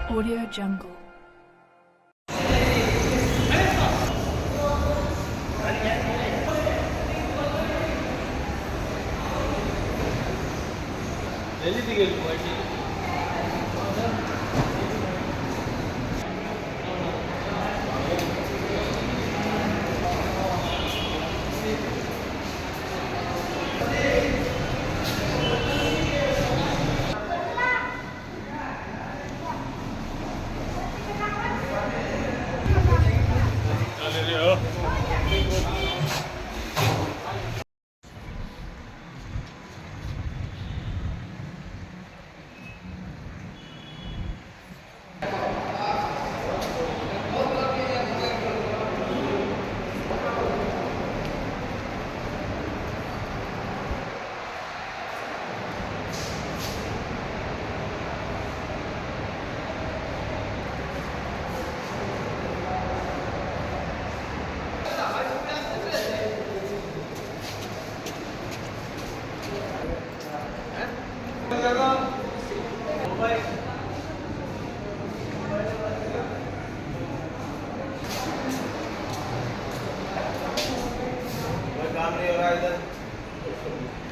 Audio Jungle.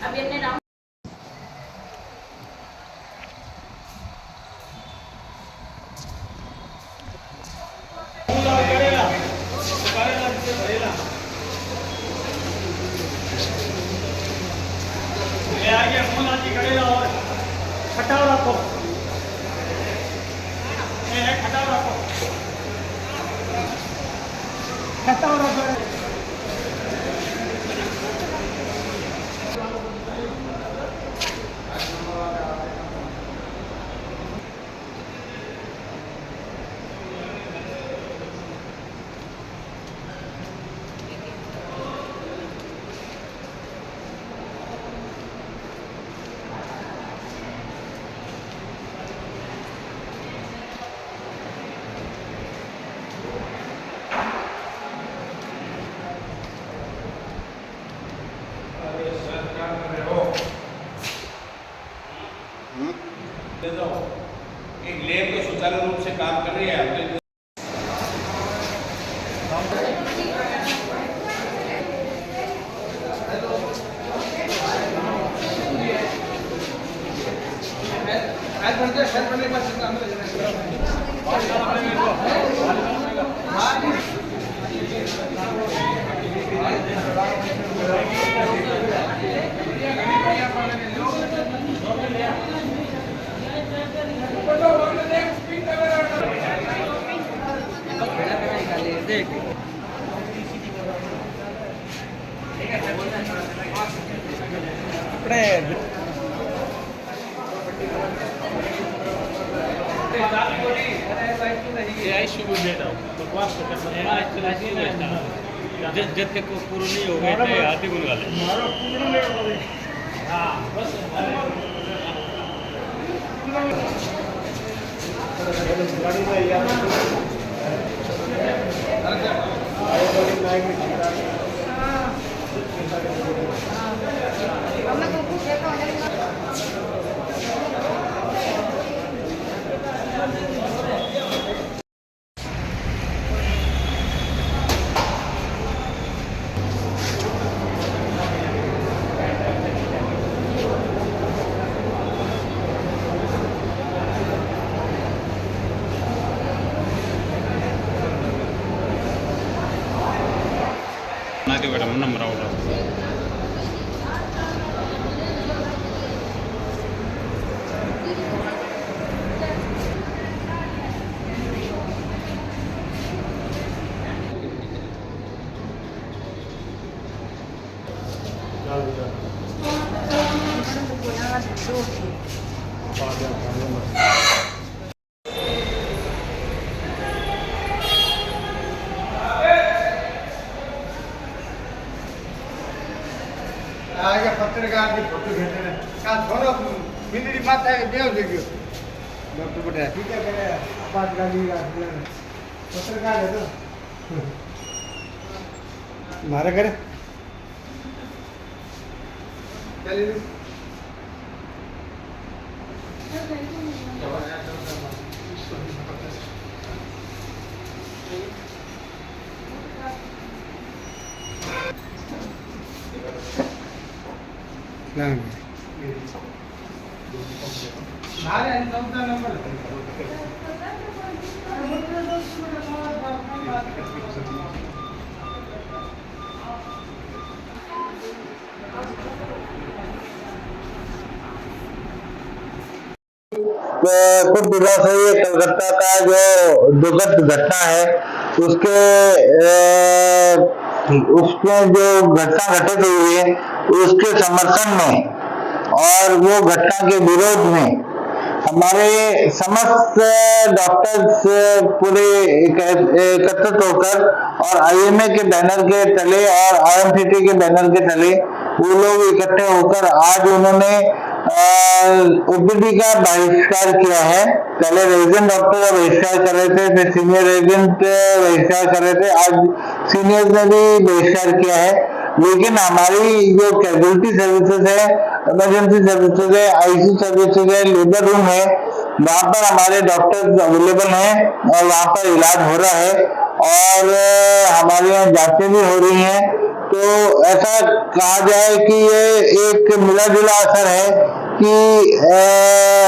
अभी हमने round Khatav रखो खटाव रखो एक लेब तो सुचारू रूप से काम कर रही है। जब तक पूर्ण नहीं हो गए थे हाथी बुलवा ले नंबर आओ आगे पत्रकार की फोटो भेजने का थोड़ा मिली बात है बेव दे गयो डॉक्टर बटा ठीक है करे बात गाली पत्रकार है तो मारा करे चलिए कुछ दिनों से ये कलकत्ता का जो दुखद घटना है उसके उसमें जो घटना घटित हुई है उसके समर्थन में और वो घटना के विरोध में हमारे समस्त डॉक्टर्स पूरे एकत्रित होकर और आईएमए के बैनर के तले और आरएमसीटी के बैनर के तले वो लोग इकट्ठे होकर आज उन्होंने ओपीडी का बहिष्कार किया है। पहले रेजिडेंट डॉक्टर का बहिष्कार कर रहे थे, फिर सीनियर रेजिडेंट बहिष्कार कर रहे थे, आज सीनियर्स ने भी बहिष्कार किया है। लेकिन हमारी जो कैजुअलिटी सर्विसेज है, इमरजेंसी सर्विसेज है, आईसीयू सर्विसेज है, लेबर रूम है, वहाँ पर हमारे डॉक्टर्स अवेलेबल हैं और वहाँ पर इलाज हो रहा है और हमारे यहाँ जांचें भी हो रही हैं। तो ऐसा कहा जाए कि ये एक मिला जुला असर है कि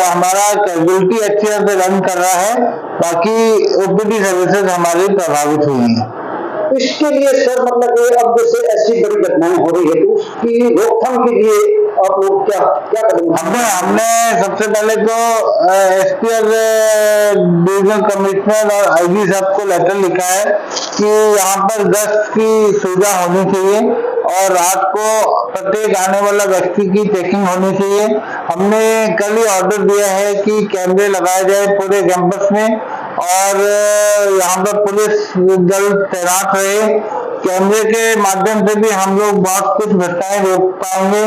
हमारा कैजुअलिटी अच्छी तरह से रन कर रहा है, बाकी ओपीडी सर्विसेज हमारी प्रभावित हुई हैं। इसके लिए सर मतलब कि अब जैसे ऐसी बड़ी घटनाएं हो रही है तो उसकी रोकथाम के लिए आप लोग क्या क्या करेंगे? हमने सबसे पहले तो एसपीआर डिविजनल कमिश्नर और आईजी साहब को लेटर लिखा है कि यहाँ पर गश्त की सुविधा होनी चाहिए और रात को प्रत्येक आने वाला व्यक्ति की चेकिंग होनी चाहिए। हमने कल ही ऑर्डर दिया है कि कैमरे लगाए जाए पूरे कैंपस में और यहाँ पर पुलिस दल तैनात रहे। कैमरे के माध्यम से भी हम लोग बहुत कुछ घटनाएं रोक पाएंगे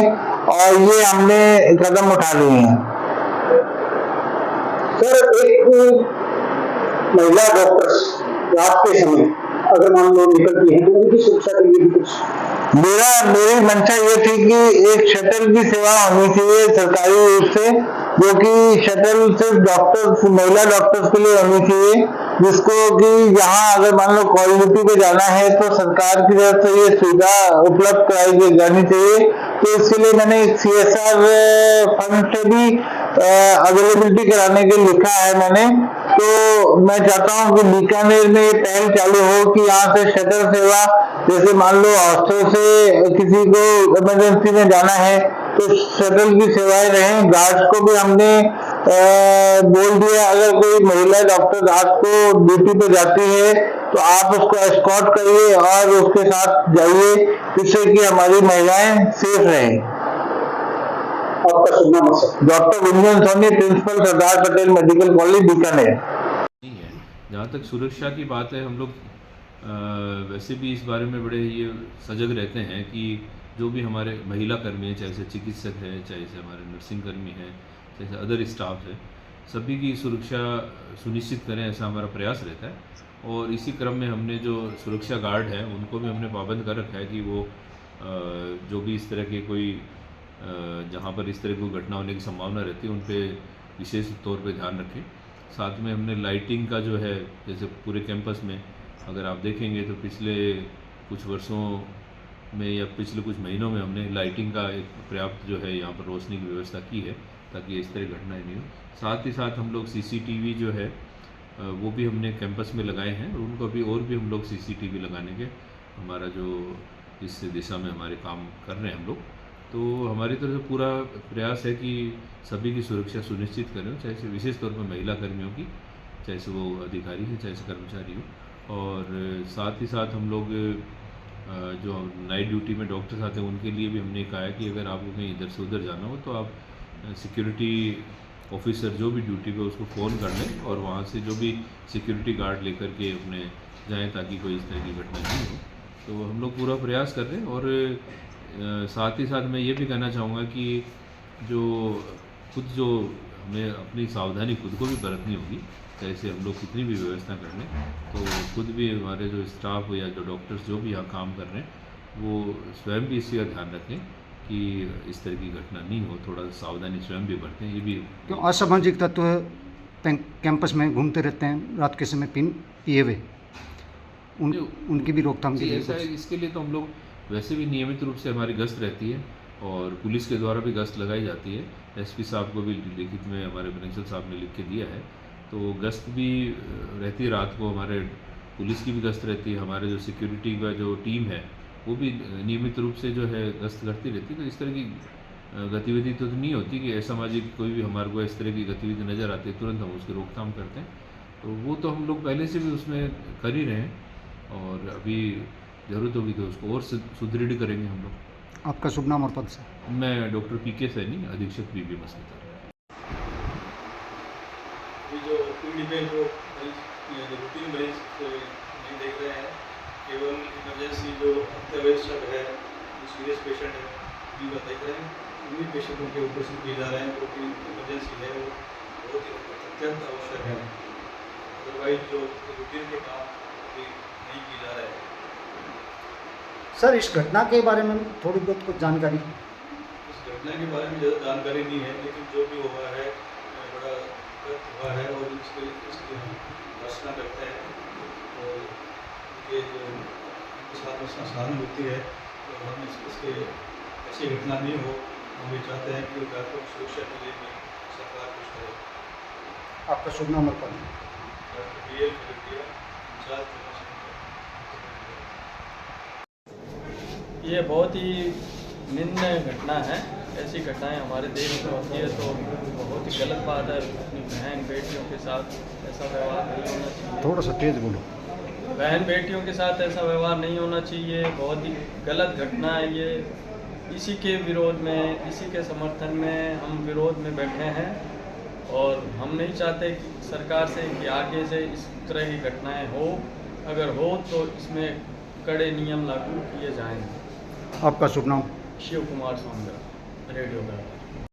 और ये हमने कदम उठा लिए हैं। सर एक महिला डॉक्टर रात के समय अगर मान लो निकलती है तो उनकी सुरक्षा के लिए कुछ मेरी मंशा ये थी कि एक शटल की सेवा होनी चाहिए सरकारी रूप से, जो कि शटल सिर्फ डॉक्टर्स महिला डॉक्टर्स के लिए होनी चाहिए, जिसको कि यहाँ अगर मान लो कॉल ड्यूटी पे जाना है तो सरकार की तरफ से ये सुविधा उपलब्ध कराई जानी चाहिए। तो इसके लिए मैंने CSR फंड से भी अवेलेबिलिटी कराने के लिखा है मैंने। तो मैं चाहता हूँ कि बीकानेर में ये पहल चालू हो कि यहाँ से शटल सेवा, जैसे मान लो हॉस्टल से किसी को इमरजेंसी में जाना है तो शटल की सेवाएं रहें। गार्ड्स को भी हमने बोल दिया अगर कोई महिला डॉक्टर रात को ड्यूटी पे जाती है तो आप उसको एस्कॉर्ट करिए और उसके साथ जाइए, जिससे कि हमारी महिलाएं सेफ रहें। आपका शुभ नाम sir? Doctor Gunjan Soni, principal Sardar Patel medical college Bikaner. नहीं है। जहाँ तक सुरक्षा की बात है, हम लोग वैसे भी इस बारे में बड़े ये सजग रहते हैं कि जो भी हमारे महिला कर्मी हैं, चाहे से चिकित्सक है, चाहे से हमारे नर्सिंग कर्मी हैं, चाहे से अदर स्टाफ है, सभी की सुरक्षा सुनिश्चित करें, ऐसा हमारा प्रयास रहता है। और इसी क्रम में हमने जो सुरक्षा गार्ड हैं उनको भी हमने पाबंद कर रखा है कि वो जो भी इस तरह के कोई जहाँ पर इस तरह की घटना होने की संभावना रहती है उन पर विशेष तौर पे ध्यान रखें। साथ में हमने लाइटिंग का जो है, जैसे पूरे कैंपस में अगर आप देखेंगे तो पिछले कुछ वर्षों में या पिछले कुछ महीनों में हमने लाइटिंग का एक पर्याप्त जो है यहाँ पर रोशनी की व्यवस्था की है ताकि इस तरह घटनाएं नहीं हो। साथ ही साथ हम लोग CCTV जो है वो भी हमने कैंपस में लगाए हैं और उनको भी और भी हम लोग CCTV लगाने के हमारा जो इस दिशा में हमारे काम कर रहे हैं हम लोग। तो हमारी तरफ से पूरा प्रयास है कि सभी की सुरक्षा सुनिश्चित करें, चाहे से विशेष तौर पर महिला कर्मियों की, चाहे से वो अधिकारी है चाहे से कर्मचारी हो। और साथ ही साथ हम लोग जो नाइट ड्यूटी में डॉक्टर्स आते हैं उनके लिए भी हमने कहा है कि अगर आपको कहीं इधर से उधर जाना हो तो आप सिक्योरिटी ऑफिसर जो भी ड्यूटी पे उसको फ़ोन कर लें और वहाँ से जो भी सिक्योरिटी गार्ड लेकर के अपने जाएं ताकि कोई इस तरह की घटना नहीं हो। तो हम लोग पूरा प्रयास कर रहे हैं। और साथ ही साथ मैं ये भी कहना चाहूँगा कि जो खुद जो हमें अपनी सावधानी खुद को भी बरतनी होगी, चाहे से हम लोग कितनी भी व्यवस्था कर लें, तो खुद भी हमारे जो स्टाफ या जो डॉक्टर्स जो भी यहाँ काम कर रहे हैं वो स्वयं भी इसी का ध्यान रखें कि इस तरह की घटना नहीं हो, थोड़ा सावधानी स्वयं भी बरतें। ये भी क्यों असामाजिक तत्व कैंपस में घूमते रहते हैं रात के समय पिए हुए, उनकी भी रोकथाम के जी लिए ऐसा है। इसके लिए तो हम लोग वैसे भी नियमित रूप से हमारी गश्त रहती है और पुलिस के द्वारा भी गश्त लगाई जाती है। एसपी साहब को भी लिखित में हमारे प्रिंसिपल साहब ने लिख के दिया है, तो गश्त भी रहती है रात को, हमारे पुलिस की भी गश्त रहती है, हमारे जो सिक्योरिटी का जो टीम है वो भी नियमित रूप से जो है गश्त करती रहती है। तो इस तरह की गतिविधि तो नहीं होती कि असामाजिक कोई भी हमारे को इस तरह की गतिविधि नज़र आती है तुरंत हम उसकी रोकथाम करते हैं। तो वो तो हम लोग पहले से भी उसमें कर ही रहे हैं और अभी ज़रूरत होगी तो उसको और सुदृढ़ करेंगे हम लोग। आपका शुभ नाम और पद से? मैं डॉक्टर PK सैनी, अधीक्षक PB मस्जिद। ये जो OPD में जो रूटीन मरीज नहीं देख रहे हैं, केवल इमरजेंसी जो अत्यावश्यक है, जो सीरियस पेशेंट है उनका देख रहे हैं, उन्हीं पेशेंटों के ऑपरेशन किए जा रहे हैं क्योंकि इमरजेंसी है वो बहुत ही अत्यंत आवश्यक है। अदरवाइज जो रूटीन के काम अभी नहीं किए जा रहे हैं। सर इस घटना के बारे में थोड़ी बहुत कुछ जानकारी? इस घटना के बारे में ज़्यादा जानकारी नहीं है, लेकिन जो भी हुआ है बड़ा गलत हुआ है और इसकी हम भर्त्सना करते हैं और ये जो उनके साथ में सहानुभूति है तो हम इसके ऐसी घटना नहीं हो। हम ये चाहते हैं कि व्यापक सुरक्षा के लिए भी सरकार कुछ करे। आपका शुभ नाम और पद? Doctor BL Khalutiya, in charge. ये बहुत ही निंदनीय घटना है। ऐसी घटनाएं हमारे देश में होती है तो बहुत ही गलत बात है। अपनी बहन बेटियों के साथ ऐसा व्यवहार नहीं होना चाहिए। थोड़ा सा तेज बोलो। बहन बेटियों के साथ ऐसा व्यवहार नहीं होना चाहिए। बहुत ही गलत घटना है ये। इसी के विरोध में, इसी के समर्थन में हम विरोध में बैठे हैं और हम नहीं चाहते कि सरकार से कि आगे से इस तरह की घटनाएं हो। अगर हो तो इसमें कड़े नियम लागू किए जाएंगे। आपका शुभ नाम? शिव कुमार स्वामी, रेडियो का।